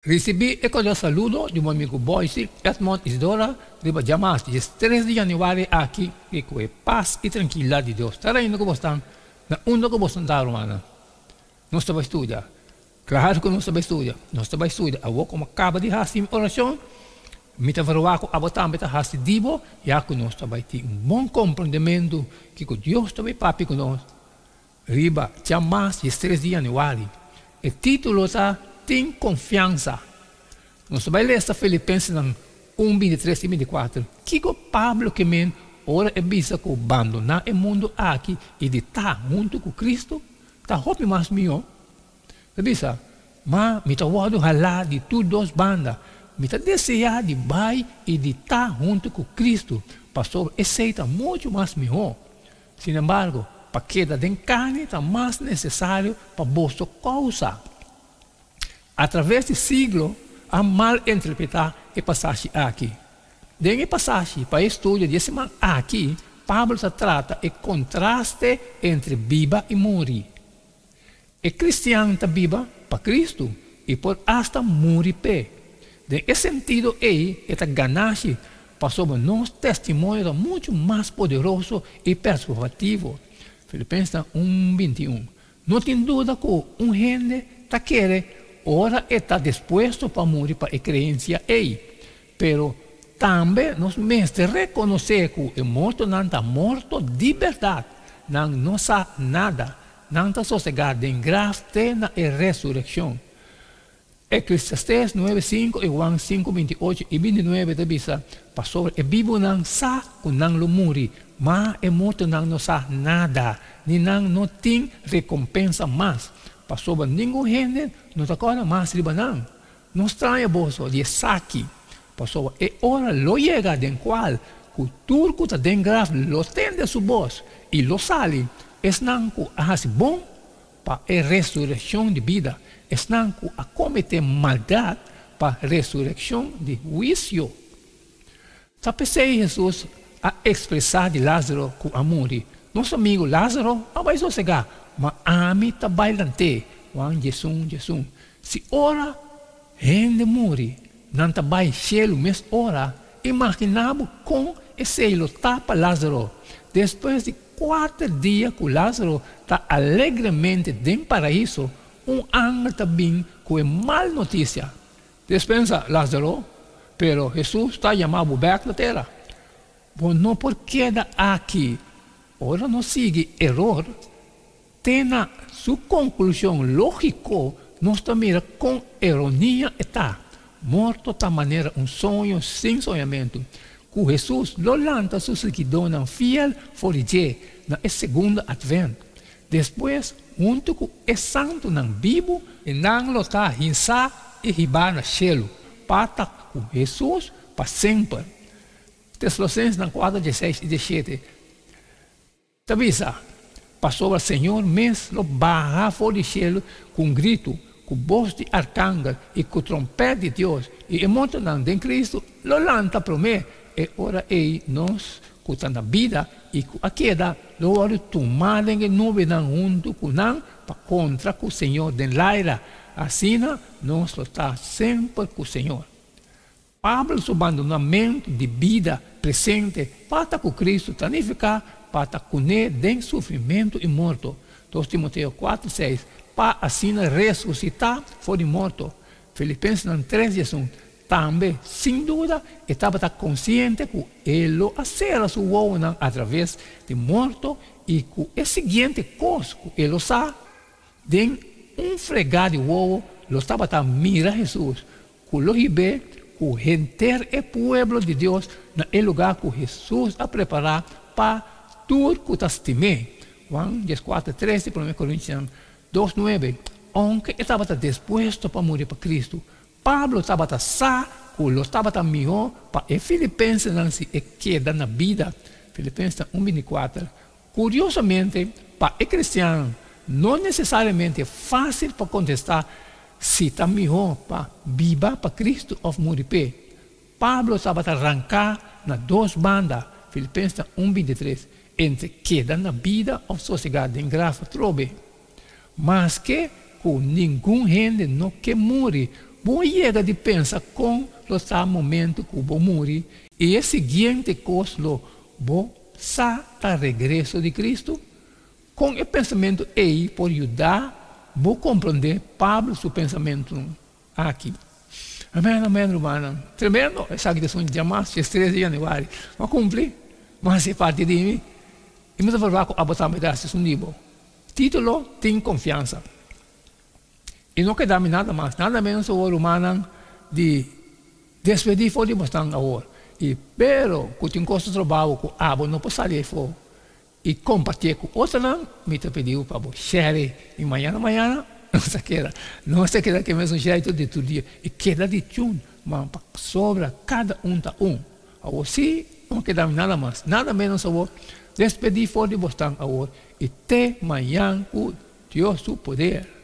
Recebi el cordial saludo de mi amigo Boise, Edmond Isidora, de llamadas de 3 de januario aquí, y con paz y tranquilidad de Dios. Estará indo que vos están, na uno que vos están, hermana. Não estava a estudar. Claro que não estava a estudar. Não estava a estudar. Eu como acaba de fazer uma oração, me estava roubando a botar, me estava fazendo divo, e eu não estava a ter bom compreendimento que Deus estava papi conosco. Riba, jamais de 3 de januário. O título está Tem Confiança. Nós vamos ler esta Filipenses 1, 23 e 24. Que o Pablo que men ora é bisa que abandonar o mundo aqui e de estar junto com Cristo, está roupa mais meu. Bisa, mas me está voando ralar de tudo as bandas. Me está desejar de vai e de estar junto com Cristo. Pastor, aceita muito mais melhor. Sin embargo, para queda de carne está mais necessário para vossa causa. Através do siglo, a mal interpretar a passagem aqui. Dentro da passagem, para estudar desse mal aqui, Pablo se trata o contraste entre viva e morrer. O cristiano está viva para Cristo e por hasta morrer pé. Nesse sentido, ele está ganância para sobre nosso testemunho muito mais poderoso e persuasivo. Filipenses 1, 21. Não tem dúvida que um gente está querendo, ora está disposto para morrer para a crença aí. Pero também nós mestres reconhecer que o morto não está morto de verdade, não sabe nada, não está sossegado em graça na ressurreição. Eclesiastes 9:5 e Juan 5:28 e 29 diz, pastor, é vivo não sabe que não lo morre, mas é morto não sabe nada, nem não tem recompensa mais. Pastor, ninguém gente não está agora mais riba não. Não estranha bolso de saque. Pastor, é hora lo chega de qual o turco está den grave, lo tem de sua voz e lo sale. É não que hace bom para a ressurreição de vida. É não que a cometer maldade para a ressurreição de juízo. Sabe se Jesus a expressar de Lázaro com amor. Nosso amigo Lázaro não vai sossegar, mas a mim está bailante. Juan Jesus. Se ora, gente morre, não está vai cielo, mas ora, imaginamos com esse lo tapa Lázaro. Depois de 4 dias que Lázaro está alegremente dentro do paraíso, ángel também com mal notícia. Despensa Lázaro, pero Jesus está chamando back da terra. Bom, não porque aqui, ora não sigue erro, tem sua conclusão lógica, nós também com ironia está. Morto da maneira sonho sem sonhamento. Que Jesus lo lança seus seguidores fiel forige na segunda advento. Depois, junto com o santo não vivo, e não lo está hinsa e ribar no cielo, para com Jesus para sempre. Tessalonicenses 4, 16 e 17. Tabisa, passou o Senhor, mas lo barra fora do cielo com grito, com voz de arcángel e com trompete de Deus. E em monte de Cristo, lo lanta para mim, e ora ele nos que na vida e que a queda, lo ora tomar em nuvem junto com não, para contra com o Senhor de laira. Assim, nós está sempre com o Senhor. Pablo, seu abandonamento de vida presente, para com Cristo, significa para com ele de sofrimento e morto. 2 Timoteo 4, 6. Para assim ressuscitar fora de morto. Filipenses 3, 1. Também, sem dúvida, estava consciente que ele acera sua voz através de morto e que é seguinte coisa que ele sabe, de fregar de ovo, ele estava a mirar Jesus, que ele vê que enter o povo de Deus no lugar que Jesus a preparar para tudo que está estimado. Juan 4, 13, 1 Coríntios 2, 9. Aunque estava disposto para morrer para Cristo, Pablo estava sa, que estava melhor para os filipenses não se queda na vida. Filipenses 1, 24. Curiosamente, para o cristiano, não necessariamente é fácil para contestar se está melhor para viver para Cristo ou morrer pé. Pablo estava a arrancar nas 2 bandas, Filipenses 1, 23, entre queda na vida ou sossegado em graça trobe. Mas que com nenhum gente não quer morrer, vos llega de pensar com los momentos que vos morre e a seguinte coisa, vos está regresso de Cristo, com o pensamento aí por ajudar, vos compreender Pablo seu pensamento aqui. Amém, amém, irmão. Tremendo, essa questão de chamar, 13 de janeiro, mas cumpre, mas é parte de mim. E me falar com a botar me dar um livro. Título, tem confiança. E não queda-me nada mais, nada menos o humano de despedir fora de bastante agora. E pero, que tem coisa de trabalho com a não posso sair fora. E compartilhar com outra, me te pediu para você share e amanhã, não se queda que mesmo share todo dia. E queda de tchum, mas sobra cada tá Agora, sim, não queda-me nada mais, nada menos agora. Despedir fora de bastante agora. E até amanhã com Deus o poder.